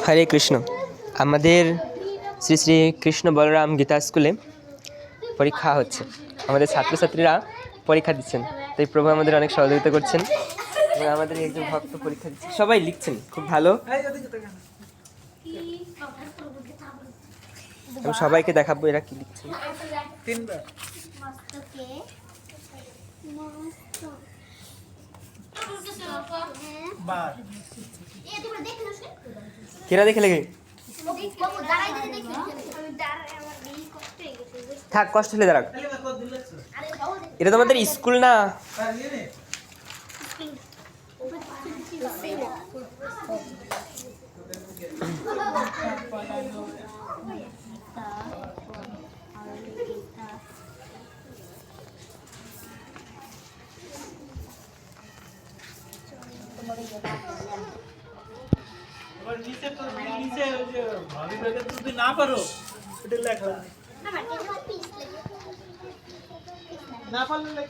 হরে কৃষ্ণ। আমাদের শ্রী শ্রী কৃষ্ণ বলরাম গীতা স্কুলে পরীক্ষা হচ্ছে। আমাদের ছাত্রছাত্রীরা পরীক্ষা দিচ্ছেন, তাই প্রভু আমাদের অনেক সহযোগিতা করছেন এবং আমাদের একজন ভক্ত পরীক্ষা দিচ্ছেন। সবাই লিখছেন খুব ভালো। আমি সবাইকে দেখাবো এরা কি লিখছেন। কেরা দেখে লেগে থাক, কষ্ট হলে দাঁড়াক। এটা তোমাদের স্কুল না? না পারো লেখা না পারলে